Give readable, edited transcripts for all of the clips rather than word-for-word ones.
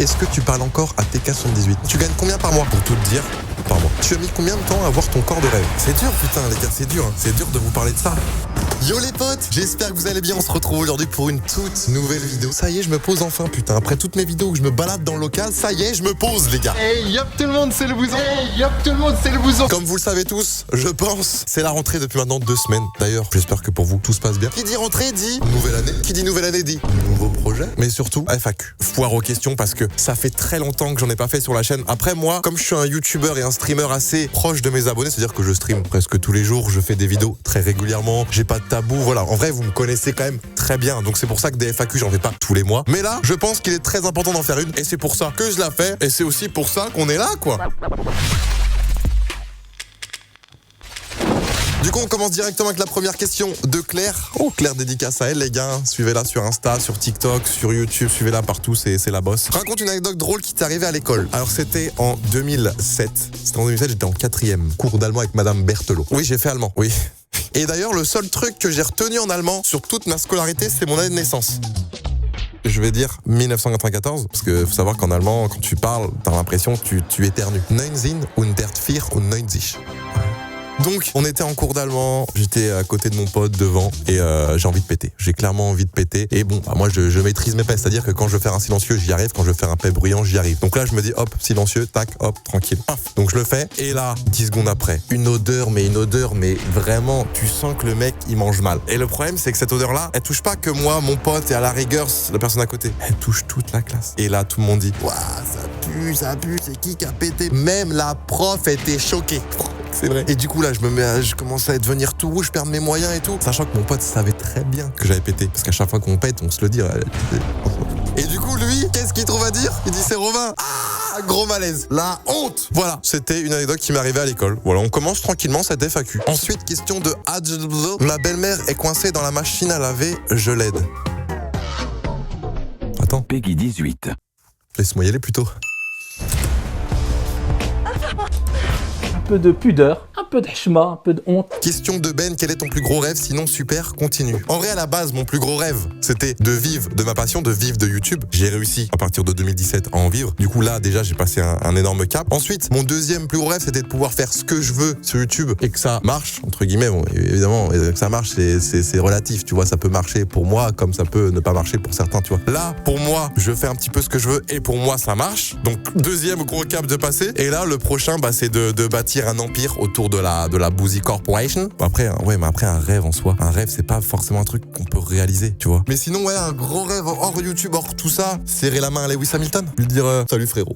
est-ce que tu parles encore à TK78? Tu gagnes combien par mois? Pour tout te dire, par mois. Tu as mis combien de temps à avoir ton corps de rêve? C'est dur, putain, les gars, c'est dur. Hein. C'est dur de vous parler de ça. Yo les potes, j'espère que vous allez bien. On se retrouve aujourd'hui pour une toute nouvelle vidéo. Ça y est, je me pose enfin, putain. Après toutes mes vidéos où je me balade dans le local, ça y est, je me pose, les gars. Hey, yop tout le monde, c'est le Bouzon. Hey, yop tout le monde, c'est le Bouzon. Comme vous le savez tous, je pense, c'est la rentrée depuis maintenant 2 semaines. D'ailleurs, j'espère que pour vous, tout se passe bien. Qui dit rentrée dit nouvelle année. Qui dit nouvelle année dit nouveau projet. Mais surtout, FAQ. Foire aux questions parce que ça fait très longtemps que j'en ai pas fait sur la chaîne. Après, moi, comme je suis un youtubeur et un streamer assez proche de mes abonnés, c'est-à-dire que je stream presque tous les jours, je fais des vidéos très régulièrement, j'ai pas de tabou, voilà. En vrai, vous me connaissez quand même très bien, donc c'est pour ça que des FAQ, j'en fais pas tous les mois. Mais là, je pense qu'il est très important d'en faire une, et c'est pour ça que je la fais, et c'est aussi pour ça qu'on est là, quoi. Du coup, on commence directement avec la première question de Claire. Oh, Claire, dédicace à elle, les gars. Suivez-la sur Insta, sur TikTok, sur YouTube. Suivez-la partout, c'est la boss. Raconte une anecdote drôle qui t'est arrivée à l'école. Alors, c'était en 2007. C'était en 2007, j'étais en 4e. Cours d'allemand avec Madame Berthelot. Oui, j'ai fait allemand, oui. Et d'ailleurs, le seul truc que j'ai retenu en allemand sur toute ma scolarité, c'est mon année de naissance. Je vais dire 1994, parce que faut savoir qu'en allemand, quand tu parles, t'as l'impression que tu éternues. 1994. Donc, on était en cours d'allemand, j'étais à côté de mon pote devant et j'ai envie de péter. J'ai clairement envie de péter. Et bon, bah, moi, je maîtrise mes paix. C'est-à-dire que quand je veux faire un silencieux, j'y arrive. Quand je veux faire un paix bruyant, j'y arrive. Donc là, je me dis, hop, silencieux, tac, hop, tranquille. Donc je le fais. Et là, 10 secondes après, une odeur, mais vraiment, tu sens que le mec, il mange mal. Et le problème, c'est que cette odeur-là, elle touche pas que moi, mon pote et à la rigueur, la personne à côté. Elle touche toute la classe. Et là, tout le monde dit, waouh, ça pue, c'est qui a pété? Même la prof était choquée. C'est vrai. Et du coup là je commence à devenir tout rouge, je perds mes moyens et tout. Sachant que mon pote savait très bien que j'avais pété. Parce qu'à chaque fois qu'on pète, on se le dit. Et du coup lui, qu'est-ce qu'il trouve à dire? Il dit c'est Robin. Ah, gros malaise. La honte. Voilà, c'était une anecdote qui m'est arrivée à l'école. Voilà, on commence tranquillement cette FAQ. Ensuite, question de Adjl. Ma belle-mère est coincée dans la machine à laver, je l'aide. Attends. Peggy 18. Laisse-moi y aller plutôt. Un peu de pudeur, un peu de hchma, un peu de honte. Question de Ben, quel est ton plus gros rêve? Sinon super, continue. En vrai, à la base, mon plus gros rêve, c'était de vivre de ma passion, de vivre de YouTube. J'ai réussi à partir de 2017 à en vivre. Du coup là, déjà, j'ai passé un énorme cap. Ensuite, mon deuxième plus gros rêve, c'était de pouvoir faire ce que je veux sur YouTube et que ça marche, entre guillemets. Bon, évidemment, que ça marche, c'est relatif, tu vois. Ça peut marcher pour moi comme ça peut ne pas marcher pour certains, tu vois. Là, pour moi, je fais un petit peu ce que je veux et pour moi, ça marche. Donc, deuxième gros cap de passer. Et là, le prochain, bah, c'est de bâtir un empire autour de la Boozy Corporation. Après, mais après, un rêve en soi. Un rêve, c'est pas forcément un truc qu'on peut réaliser, tu vois. Mais sinon, ouais, un gros rêve hors YouTube, hors tout ça, serrer la main à Lewis Hamilton. Lui dire, salut frérot.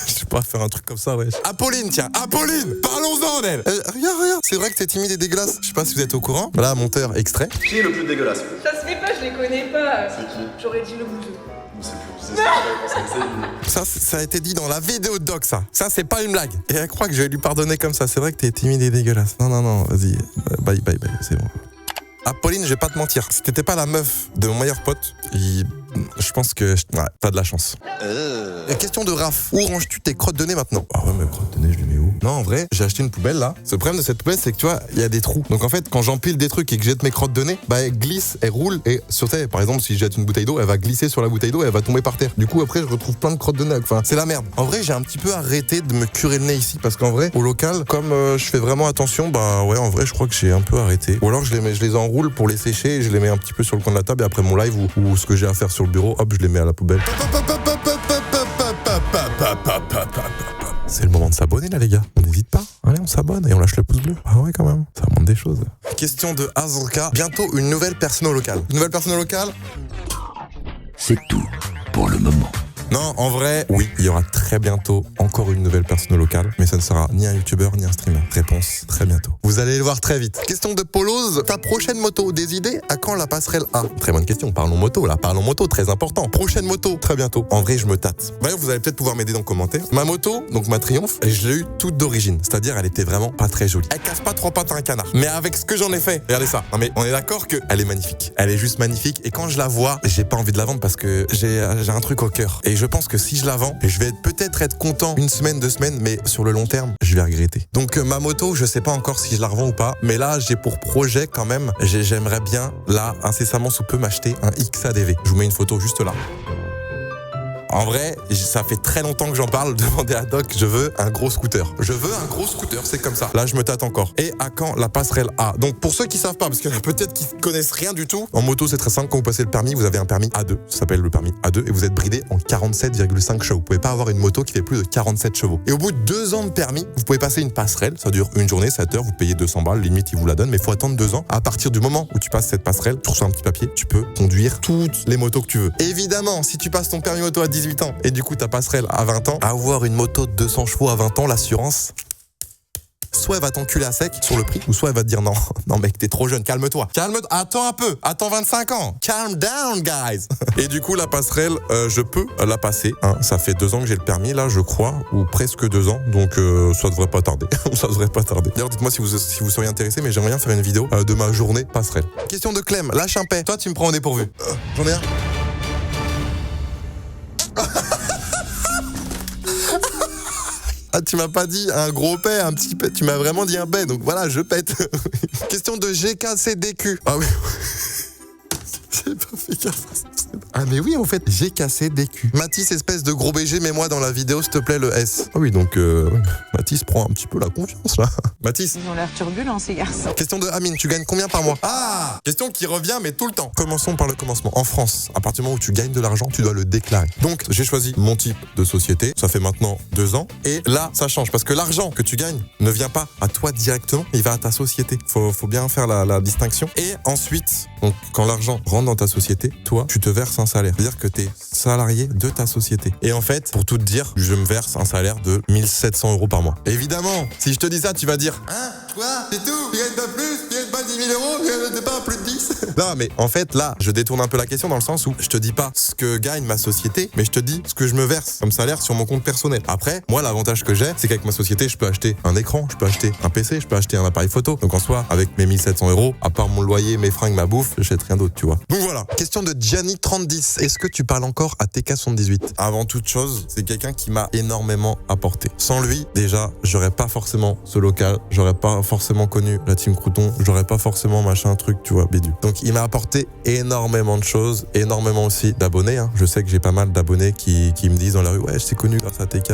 Je sais pas, faire un truc comme ça, ouais. Apolline, tiens, Apolline! Parlons-en d'elle! Regarde, c'est vrai que t'es timide et dégueulasse. Je sais pas si vous êtes au courant. Voilà, monteur, extrait. Qui est le plus dégueulasse? Ça se fait pas, je les connais pas. C'est qui? J'aurais dit le bouseux. Ça a été dit dans la vidéo de Doc, ça. Ça, c'est pas une blague. Et elle croit que je vais lui pardonner comme ça. C'est vrai que t'es timide et dégueulasse. Non, vas-y. Bye, c'est bon. Apolline, je vais pas te mentir. Si t'étais pas la meuf de mon meilleur pote, je pense que t'as de la chance. Question de Raph. Où ranges-tu tes crottes de nez maintenant? Ah ouais, mes crottes de nez, je les mets où? Non, en vrai, j'ai acheté une poubelle là. Ce problème de cette poubelle, c'est que tu vois, il y a des trous. Donc en fait, quand j'empile des trucs et que je jette mes crottes de nez, bah elles glissent, elles roulent. Et sur ça, par exemple, si je jette une bouteille d'eau, elle va glisser sur la bouteille d'eau et elle va tomber par terre. Du coup, après, je retrouve plein de crottes de nez. Enfin, c'est la merde. En vrai, j'ai un petit peu arrêté de me curer le nez ici parce qu'en vrai, au local, comme je fais vraiment attention, bah ouais, en vrai, je crois que j'ai un peu arrêté. Ou alors je les enroule pour les sécher et je les mets un petit peu sur le coin de la table et après mon live ou ce que j'ai à faire sur le bureau, hop, je les mets à la poubelle. C'est le moment de s'abonner là les gars, on n'hésite pas, allez on s'abonne et on lâche le pouce bleu. Ah ouais quand même, ça montre des choses. Question de Azrka, bientôt une nouvelle personne au local. Une nouvelle personne au local? C'est tout pour le moment. Non, en vrai, oui, il y aura très bientôt encore une nouvelle personne au local, mais ça ne sera ni un youtubeur ni un streamer. Réponse, très bientôt. Vous allez le voir très vite. Question de Polos, ta prochaine moto, des idées? À quand la passerelle A? Très bonne question, parlons moto là, parlons moto, très important. Prochaine moto, très bientôt. En vrai, je me tâte. D'ailleurs, vous allez peut-être pouvoir m'aider dans le commentaire. Ma moto, donc ma Triumph, je l'ai eue toute d'origine, c'est-à-dire elle était vraiment pas très jolie. Elle casse pas 3 pattes à un canard. Mais avec ce que j'en ai fait, regardez ça. Non mais on est d'accord que elle est magnifique. Elle est juste magnifique et quand je la vois, j'ai pas envie de la vendre parce que j'ai un truc au cœur. Et je pense que si je la vends, je vais peut-être être content 1 semaine, 2 semaines, mais sur le long terme, je vais regretter. Donc ma moto, je sais pas encore si je la revends ou pas, mais là j'ai pour projet quand même, j'aimerais bien là incessamment sous peu m'acheter un XADV. Je vous mets une photo juste là. En vrai, ça fait très longtemps que j'en parle. Demandez à Doc, je veux un gros scooter. Je veux un gros scooter, c'est comme ça. Là, je me tâte encore. Et à quand la passerelle A? Donc, pour ceux qui savent pas, parce qu'il y en a peut-être qui connaissent rien du tout, en moto, c'est très simple. Quand vous passez le permis, vous avez un permis A2. Ça s'appelle le permis A2 et vous êtes bridé en 47,5 chevaux. Vous pouvez pas avoir une moto qui fait plus de 47 chevaux. Et au bout de 2 ans de permis, vous pouvez passer une passerelle. Ça dure une journée, 7 heures. Vous payez 200 balles. Limite, ils vous la donnent, mais il faut attendre 2 ans. À partir du moment où tu passes cette passerelle, tu reçois un petit papier, tu peux conduire toutes les motos que tu veux. Évidemment, si tu passes ton permis moto à 18 ans et du coup ta passerelle à 20 ans, avoir une moto de 200 chevaux à 20 ans, l'assurance, soit elle va t'enculer à sec sur le prix, ou soit elle va te dire non, non mec, t'es trop jeune, calme-toi. Attends un peu, attends 25 ans. Calm down, guys. Et du coup, la passerelle, je peux la passer. Hein. Ça fait 2 ans que j'ai le permis, là, je crois, ou presque 2 ans, donc ça devrait pas tarder. Ça devrait pas tarder. D'ailleurs, dites-moi si vous seriez intéressé, mais j'aimerais bien faire une vidéo de ma journée passerelle. Question de Clem, lâche un paix. Toi, tu me prends au dépourvu. J'en ai un. Ah, tu m'as pas dit un gros paix, un petit paix, tu m'as vraiment dit un paix, donc voilà, je pète. Question de GKCDQ. Ah oui. J'ai pas fait gaffe. Ah mais oui, en fait, GKCDQ. Mathis, espèce de gros BG, mets-moi dans la vidéo, s'il te plaît, le S. Ah oui, donc Mathis prend un petit peu la confiance, là. Mathis. Ils ont l'air turbulents, ces garçons. Question de Amine, tu gagnes combien par mois? Ah, question qui revient, mais tout le temps. Commençons par le commencement. En France, à partir du moment où tu gagnes de l'argent, tu dois le déclarer. Donc, j'ai choisi mon type de société. Ça fait maintenant 2 ans. Et là, ça change. Parce que l'argent que tu gagnes ne vient pas à toi directement, il va à ta société. Faut bien faire la distinction. Et ensuite, donc, quand l'argent rentre dans ta société, toi, tu te verses un salaire. C'est-à-dire que tu es salarié de ta société. Et en fait, pour tout te dire, je me verse un salaire de 1 700 € par mois. Évidemment, si je te dis ça, tu vas dire, hein, quoi, c'est tout, tu gagnes pas plus, tu gagnes pas 10 000 €, tu gagnes pas plus de 10. Non, mais en fait, là, je détourne un peu la question dans le sens où je te dis pas ce que gagne ma société, mais je te dis ce que je me verse comme salaire sur mon compte personnel. Après, moi, l'avantage que j'ai, c'est qu'avec ma société, je peux acheter un écran, je peux acheter un PC, je peux acheter un appareil photo. Donc en soi, avec mes 1 700 €, à part mon loyer, mes fringues, ma bouffe, j'achète rien d'autre, tu vois. Donc voilà. Question de Gianni3010. Est-ce que tu parles encore à TK78? Avant toute chose, c'est quelqu'un qui m'a énormément apporté. Sans lui, déjà, j'aurais pas forcément ce local, j'aurais pas forcément connu la team Crouton, j'aurais pas forcément machin truc, tu vois, bidule. Donc il m'a apporté énormément de choses, énormément aussi d'abonnés. Hein. Je sais que j'ai pas mal d'abonnés qui me disent dans la rue, ouais, je t'ai connu grâce à TK,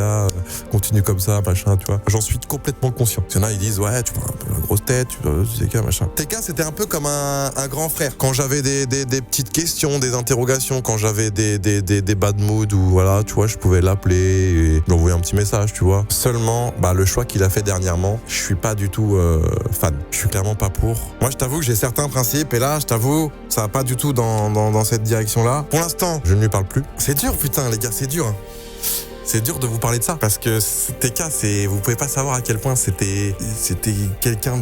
continue comme ça, machin, tu vois. J'en suis complètement conscient. Il y en a, ils disent, ouais, tu prends un peu la grosse tête, tu vois, TK, machin. TK, c'était un peu comme un grand frère. Quand j'avais des petites questions, des interrogations, quand j'avais des bad moods ou voilà, tu vois, je pouvais l'appeler et lui envoyer un petit message, tu vois. Seulement, le choix qu'il a fait dernièrement, je suis pas du tout fan. Je suis clairement pas pour. Moi, je t'avoue que j'ai certains principes et là, je t'avoue, ça va pas du tout dans cette direction-là. Pour l'instant, je ne lui parle plus. C'est dur, putain, les gars, c'est dur. Hein. C'est dur de vous parler de ça parce que TK, vous pouvez pas savoir à quel point c'était quelqu'un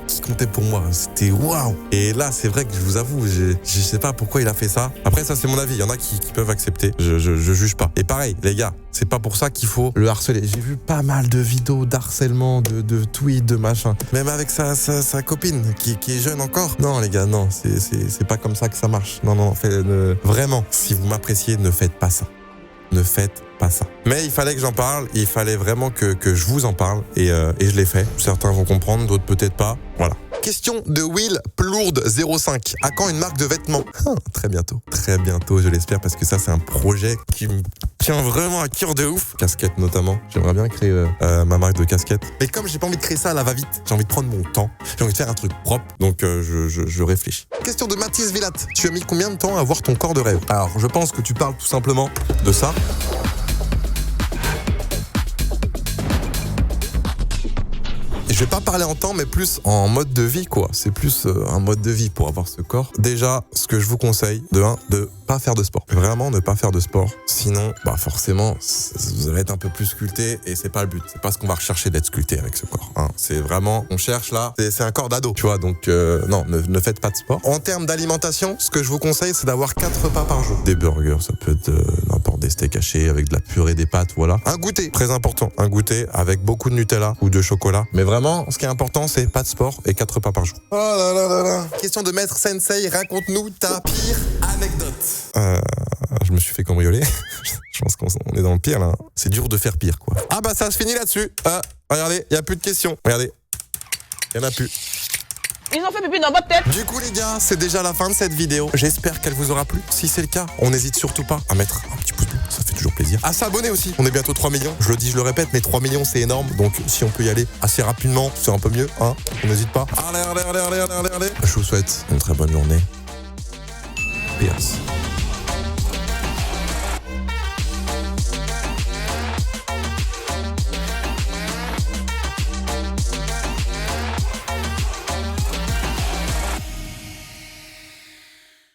qui comptait pour moi. C'était waouh. Et là, c'est vrai que je vous avoue, je sais pas pourquoi il a fait ça. Après, ça, c'est mon avis. Il y en a qui peuvent accepter. Je juge pas. Et pareil, les gars, c'est pas pour ça qu'il faut le harceler. J'ai vu pas mal de vidéos d'harcèlement, de tweets, de machin. Même avec sa copine qui est jeune encore. Non, les gars, non. C'est pas comme ça que ça marche. Non. Vraiment, si vous m'appréciez, ne faites pas ça. Ne faites pas ça. Mais il fallait que j'en parle, il fallait vraiment que je vous en parle et je l'ai fait. Certains vont comprendre, d'autres peut-être pas. Voilà. Question de Will Plourde 05. À quand une marque de vêtements? Très bientôt. Très bientôt, je l'espère, parce que ça, c'est un projet qui me tient vraiment à cœur de ouf. Casquette notamment. J'aimerais bien créer ma marque de casquette. Mais comme j'ai pas envie de créer ça à la va-vite, j'ai envie de prendre mon temps. J'ai envie de faire un truc propre. Donc je réfléchis. Question de Mathis Villat. Tu as mis combien de temps à avoir ton corps de rêve? Alors, je pense que tu parles tout simplement de ça. Je vais pas parler en temps, mais plus en mode de vie, quoi. C'est plus un mode de vie pour avoir ce corps. Déjà, ce que je vous conseille, de pas faire de sport. Vraiment, ne pas faire de sport. Sinon, forcément, vous allez être un peu plus sculpté et c'est pas le but. C'est pas ce qu'on va rechercher d'être sculpté avec ce corps. Hein. C'est vraiment, on cherche là, c'est un corps d'ado, tu vois. Donc, non, ne faites pas de sport. En termes d'alimentation, ce que je vous conseille, c'est d'avoir 4 repas par jour. Des burgers, ça peut être n'importe des steaks hachés avec de la purée, des pâtes, voilà. Un goûter, très important. Un goûter avec beaucoup de Nutella ou de chocolat. Mais vraiment, ce qui est important, c'est pas de sport et 4 repas par jour. Oh là là là là. Question de Maître Sensei, raconte-nous ta pire anecdote. Je me suis fait cambrioler. Je pense qu'on est dans le pire là. C'est dur de faire pire, quoi. Ah ça se finit là-dessus. Regardez, il n'y a plus de questions. Regardez, il n'y en a plus. Ils ont fait pipi dans votre tête. Du coup les gars, c'est déjà la fin de cette vidéo. J'espère qu'elle vous aura plu. Si c'est le cas, on n'hésite surtout pas à mettre un petit pouce bleu. Ça fait toujours plaisir. À s'abonner aussi. On est bientôt 3 millions. Je le dis, je le répète, mais 3 millions, c'est énorme. Donc, si on peut y aller assez rapidement, c'est un peu mieux, hein. On n'hésite pas. Allez. Je vous souhaite une très bonne journée. Pierce.